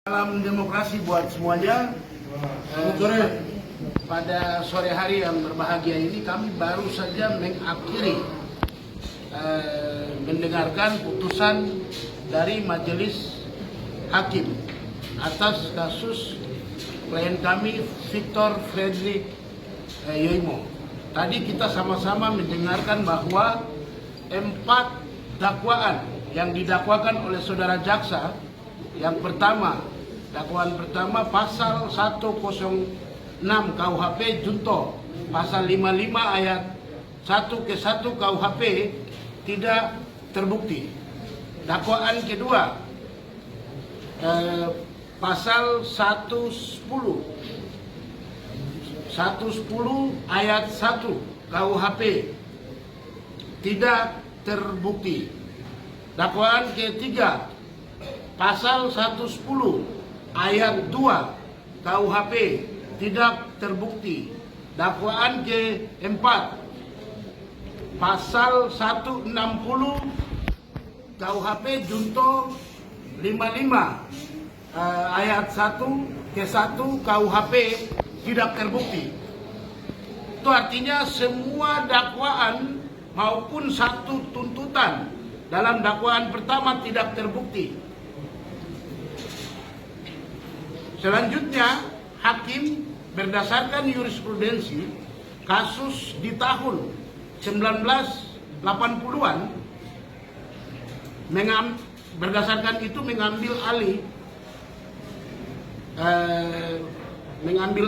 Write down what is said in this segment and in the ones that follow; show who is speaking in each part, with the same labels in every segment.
Speaker 1: Salam demokrasi buat semuanya. Pada sore hari yang berbahagia ini kami baru saja mengakhiri mendengarkan putusan dari Majelis Hakim atas kasus klien kami Victor Frederick Yoimo. Tadi kita sama-sama mendengarkan bahwa 4 dakwaan yang didakwakan oleh saudara jaksa. Yang pertama, dakwaan pertama pasal 106 KUHP junto pasal 55 ayat 1 ke 1 KUHP tidak terbukti. Dakwaan kedua pasal 110 ayat 1 KUHP tidak terbukti. Dakwaan ketiga pasal 110 ayat 2 KUHP tidak terbukti. Dakwaan keempat pasal 160 KUHP junto 55 ayat 1 ke 1 KUHP tidak terbukti. Itu artinya semua dakwaan maupun satu tuntutan dalam dakwaan pertama tidak terbukti. Selanjutnya, hakim berdasarkan jurisprudensi kasus di tahun 1980-an berdasarkan itu mengambil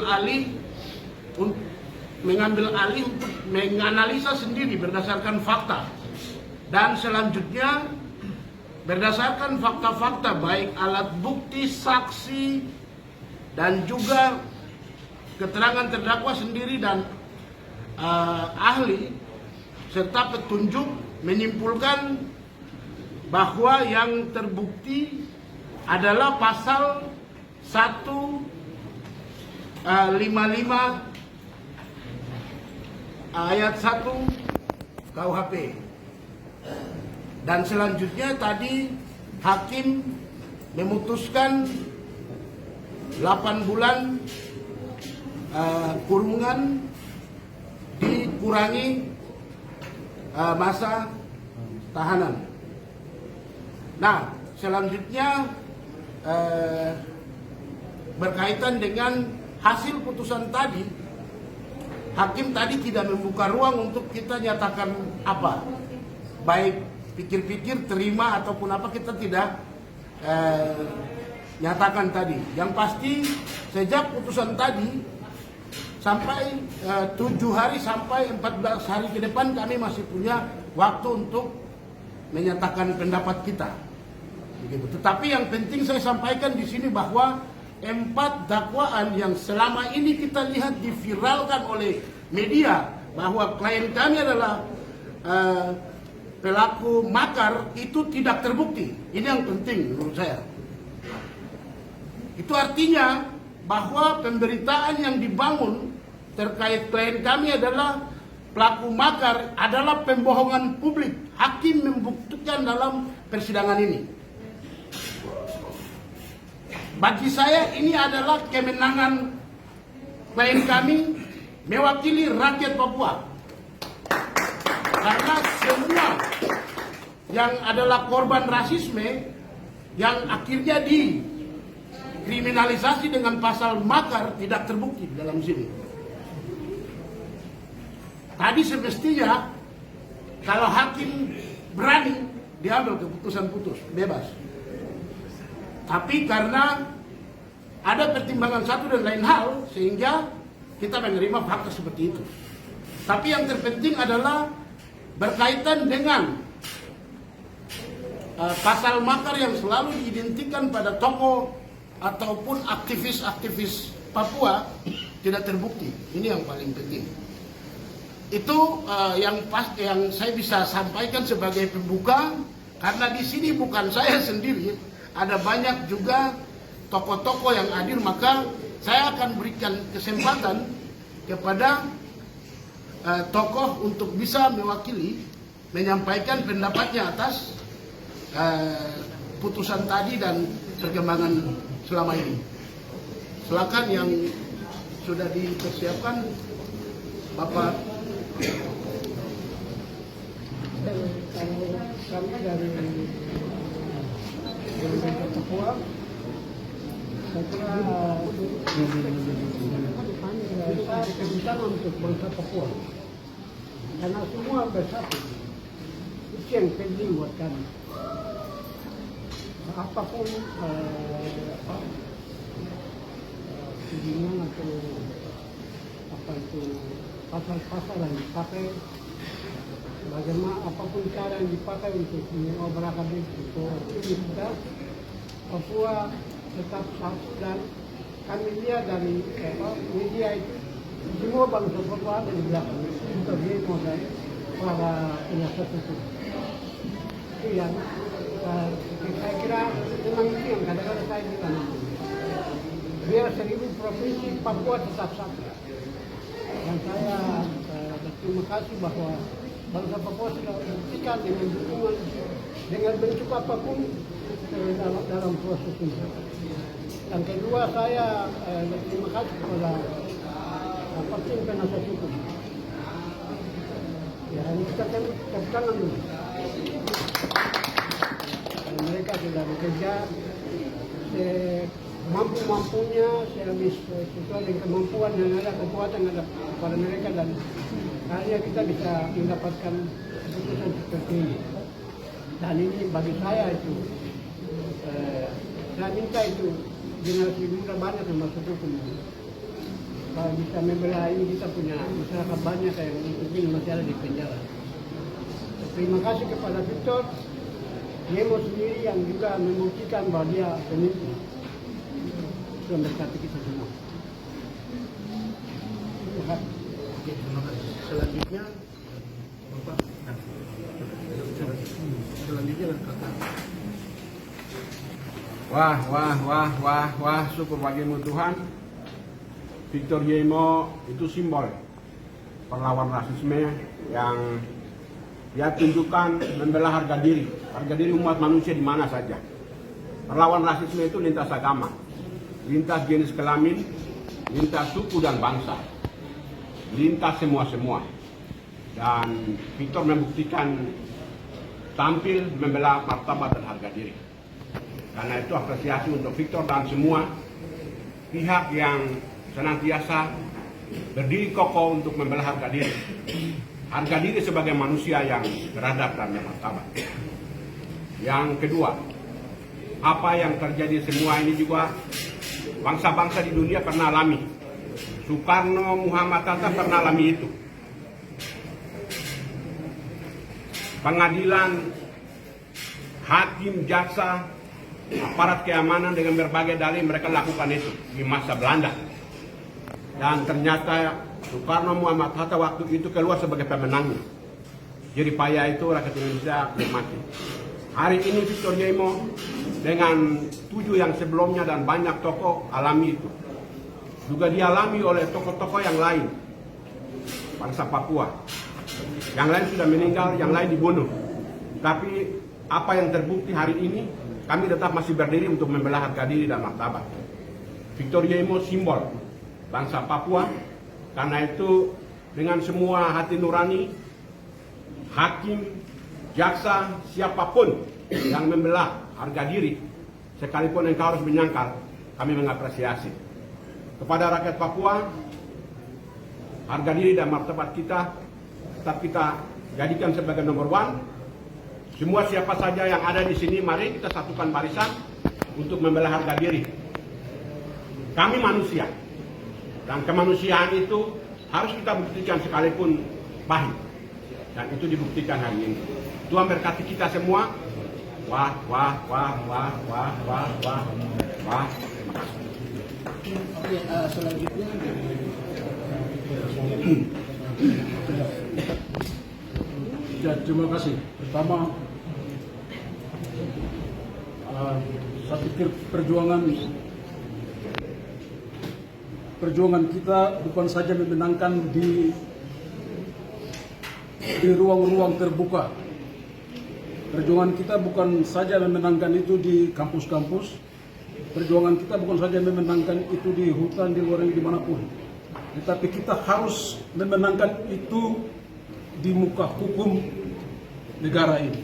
Speaker 1: alih untuk menganalisa sendiri berdasarkan fakta, dan selanjutnya berdasarkan fakta-fakta baik alat bukti, saksi, dan juga keterangan terdakwa sendiri dan ahli serta petunjuk menyimpulkan bahwa yang terbukti adalah pasal 155 ayat 1 KUHP. Dan selanjutnya tadi hakim memutuskan 8 bulan kurungan dikurangi masa tahanan. Nah, selanjutnya berkaitan dengan hasil putusan tadi, hakim tadi tidak membuka ruang untuk kita nyatakan apa, baik pikir-pikir, terima ataupun apa, kita tidak nyatakan tadi. Yang pasti sejak putusan tadi sampai 7 hari sampai 14 hari ke depan kami masih punya waktu untuk menyatakan pendapat kita. Begitu. Tetapi yang penting saya sampaikan di sini bahwa 4 dakwaan yang selama ini kita lihat diviralkan oleh media bahwa klien kami adalah pelaku makar itu tidak terbukti. Ini yang penting menurut saya. Itu artinya bahwa pemberitaan yang dibangun terkait klien kami adalah pelaku makar adalah pembohongan publik. Hakim membuktikan dalam persidangan ini. Bagi saya ini adalah kemenangan klien kami mewakili rakyat Papua. Karena semua yang adalah korban rasisme yang akhirnya kriminalisasi dengan pasal makar tidak terbukti dalam sini. Tadi semestinya kalau hakim berani diambil keputusan bebas. Tapi karena ada pertimbangan satu dan lain hal sehingga kita menerima fakta seperti itu. Tapi yang terpenting adalah berkaitan dengan pasal makar yang selalu diidentikan pada tokoh ataupun aktivis-aktivis Papua tidak terbukti. Ini yang paling penting. Itu yang saya bisa sampaikan sebagai pembuka, karena di sini bukan saya sendiri, ada banyak juga tokoh-tokoh yang hadir, maka saya akan berikan kesempatan kepada tokoh untuk bisa mewakili, menyampaikan pendapatnya atas putusan tadi dan perkembangan selama ini. Silakan yang sudah dipersiapkan, Bapak.
Speaker 2: Kami dari Papua, saya kira saya kejutan untuk bangsa Papua, karena semua bersatu. Itu yang penting buat kami. Apapun tudingan atau apa itu pasal-pasal yang dipakai, bagaimana apapun cara yang dipakai untuk mengobrakkan itu kita Papua tetap satu, dan kami lihat dari media itu semua bangsa Papua ada di belakang untuk demo dan para penasihat itu yang saya kira memang ini yang kadang-kadang saya bilang, biar 1000 provinsi Papua tetap satu. Dan saya berterima kasih bahwa bangsa Papua sudah buktikan dengan dukungan, dengan bentuk apapun dalam proses ini. Yang kedua, saya berterima kasih kepada tim penasihat hukum. Ya, ini kita tangan dulu. Mereka sudah bekerja mampu-mampunya, sesuai dengan kemampuan dan ada kekuatan ada pada mereka, dan akhirnya kita bisa mendapatkan keputusan seperti ini. Dan ini bagi saya itu, saya minta itu generasi muda banyak yang masuk hukum. Kalau bisa membela ini, kita punya masyarakat banyak yang mungkin masih ada di penjara. Terima kasih kepada Victor Yemo sendiri yang juga membuktikan bahwa dia pemimpin. Tuhan berkati kita semua. Terima kasih.
Speaker 1: Oke, terima kasih. Selanjutnya, Bapak. Selanjutnya kakak.
Speaker 3: Wah, syukur bagimu Tuhan. Victor Yemo itu simbol perlawan rasisme yang dia tunjukkan membela harga diri umat manusia di mana saja. Perlawan rasisme itu lintas agama, lintas jenis kelamin, lintas suku dan bangsa, lintas semua. Dan Victor membuktikan tampil membela martabat dan harga diri. Karena itu apresiasi untuk Victor dan semua pihak yang senantiasa berdiri kokoh untuk membela harga diri. Harga diri sebagai manusia yang beradab dan bermartabat. Yang kedua, apa yang terjadi semua ini juga bangsa-bangsa di dunia pernah alami. Soekarno, Muhammad Hatta pernah alami itu. Pengadilan, hakim, jaksa, aparat keamanan dengan berbagai dalih mereka lakukan itu di masa Belanda. Dan ternyata Soekarno, Muhammad Hatta waktu itu keluar sebagai pemenangnya. Jadi payah itu rakyat Indonesia nikmati. Hari ini Victor Yemo dengan 7 yang sebelumnya dan banyak tokoh alami itu. Juga dialami oleh tokoh-tokoh yang lain. Bangsa Papua. Yang lain sudah meninggal, yang lain dibunuh. Tapi apa yang terbukti hari ini, kami tetap masih berdiri untuk membela harga diri dan martabat. Victor Yemo simbol bangsa Papua. Karena itu dengan semua hati nurani, hakim, jaksa, siapapun yang membela harga diri, sekalipun engkau harus menyangkal, kami mengapresiasi. Kepada rakyat Papua, harga diri dan martabat kita tetap kita jadikan sebagai nomor 1. Semua siapa saja yang ada di sini, mari kita satukan barisan untuk membela harga diri. Kami manusia. Dan kemanusiaan itu harus kita buktikan sekalipun pahit. Dan itu dibuktikan hari ini. Tuhan berkati kita semua. Wah.
Speaker 1: Oke, selanjutnya.
Speaker 4: Ya, terima kasih. Pertama, saya pikir perjuangan kita bukan saja memenangkan di ruang-ruang terbuka. Perjuangan kita bukan saja memenangkan itu di kampus-kampus, perjuangan kita bukan saja memenangkan itu di hutan, di luar, dimanapun, tetapi kita harus memenangkan itu di muka hukum negara ini.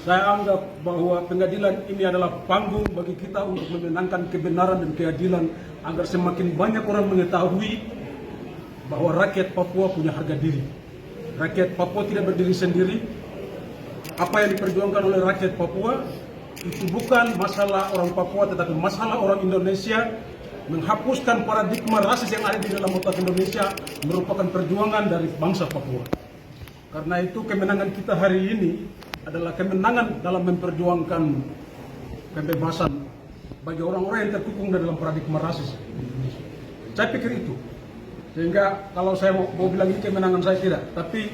Speaker 4: Saya anggap bahwa pengadilan ini adalah panggung bagi kita untuk memenangkan kebenaran dan keadilan agar semakin banyak orang mengetahui bahwa rakyat Papua punya harga diri. Rakyat Papua tidak berdiri sendiri. Apa yang diperjuangkan oleh rakyat Papua itu bukan masalah orang Papua, tetapi masalah orang Indonesia. Menghapuskan paradigma rasis yang ada di dalam otak Indonesia merupakan perjuangan dari bangsa Papua. Karena itu kemenangan kita hari ini adalah kemenangan dalam memperjuangkan kebebasan bagi orang-orang yang terkukung dalam paradigma rasis. Saya pikir itu. Sehingga kalau saya mau bilang ini kemenangan saya, tidak. Tapi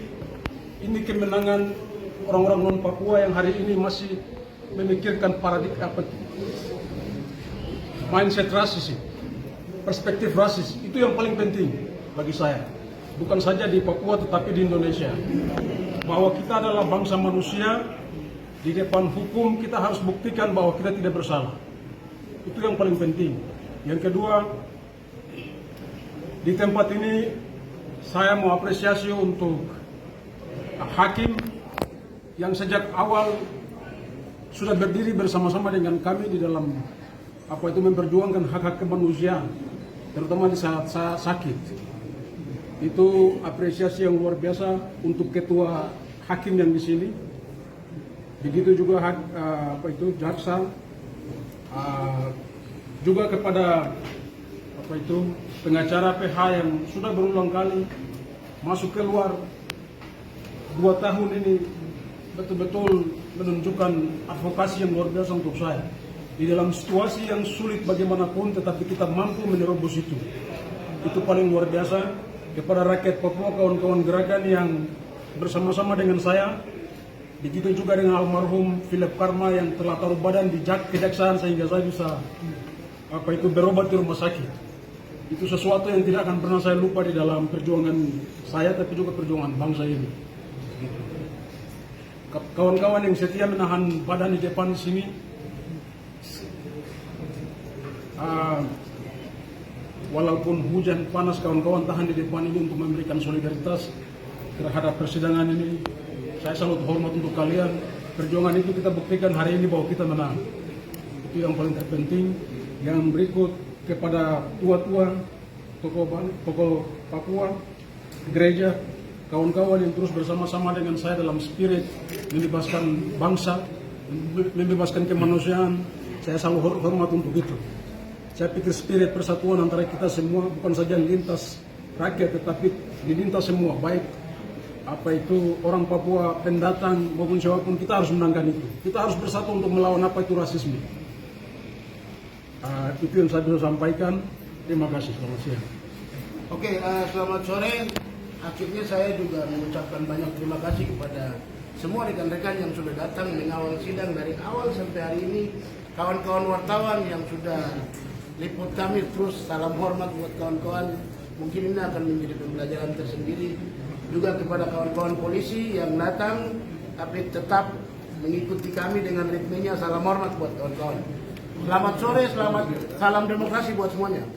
Speaker 4: ini kemenangan orang-orang non-Papua yang hari ini masih memikirkan paradigma mindset rasis, perspektif rasis. Itu yang paling penting bagi saya. Bukan saja di Papua tetapi di Indonesia. Bahwa kita adalah bangsa manusia, di depan hukum kita harus buktikan bahwa kita tidak bersalah. Itu yang paling penting. Yang kedua, di tempat ini saya mau apresiasi untuk hakim yang sejak awal sudah berdiri bersama-sama dengan kami di dalam memperjuangkan hak-hak kemanusiaan, terutama di saat saya sakit. Itu apresiasi yang luar biasa untuk ketua hakim yang di sini. Begitu juga jaksa, juga kepada pengacara PH yang sudah berulang kali masuk keluar 2 tahun ini, betul-betul menunjukkan advokasi yang luar biasa untuk saya. Di dalam situasi yang sulit bagaimanapun, tetapi kita mampu menerobos itu. Itu paling luar biasa. Kepada rakyat Papua, kawan-kawan gerakan yang bersama-sama dengan saya, begitu juga dengan almarhum Philip Karma yang telah taruh badan di kejaksaan sehingga saya bisa berobat di rumah sakit. Itu sesuatu yang tidak akan pernah saya lupa di dalam perjuangan saya, tapi juga perjuangan bangsa ini. Kawan-kawan yang setia menahan badan di depan sini, walaupun hujan panas, kawan-kawan tahan di depan ini untuk memberikan solidaritas terhadap persidangan ini. Saya salut hormat untuk kalian. Perjuangan itu kita buktikan hari ini bahwa kita menang. Itu yang paling terpenting. Yang berikut kepada tua-tua, tokoh Papua, gereja, kawan-kawan yang terus bersama-sama dengan saya dalam spirit membebaskan bangsa, membebaskan kemanusiaan. Saya selalu hormat untuk itu. Saya pikir spirit persatuan antara kita semua bukan saja lintas rakyat, tetapi dilintas semua, baik orang Papua, pendatang maupun siapapun, kita harus menangkan itu. Kita harus bersatu untuk melawan rasisme. Itu yang saya bisa sampaikan. Terima kasih. Selamat siang.
Speaker 1: Oke, selamat sore. Akhirnya saya juga mengucapkan banyak terima kasih kepada semua rekan-rekan yang sudah datang mengawal sidang dari awal sampai hari ini. Kawan-kawan wartawan yang sudah liput kami, terus salam hormat buat kawan-kawan. Mungkin ini akan menjadi pembelajaran tersendiri juga kepada kawan-kawan polisi yang datang tapi tetap mengikuti kami dengan ritmenya. Salam hormat buat kawan-kawan. Selamat sore, salam demokrasi buat semuanya.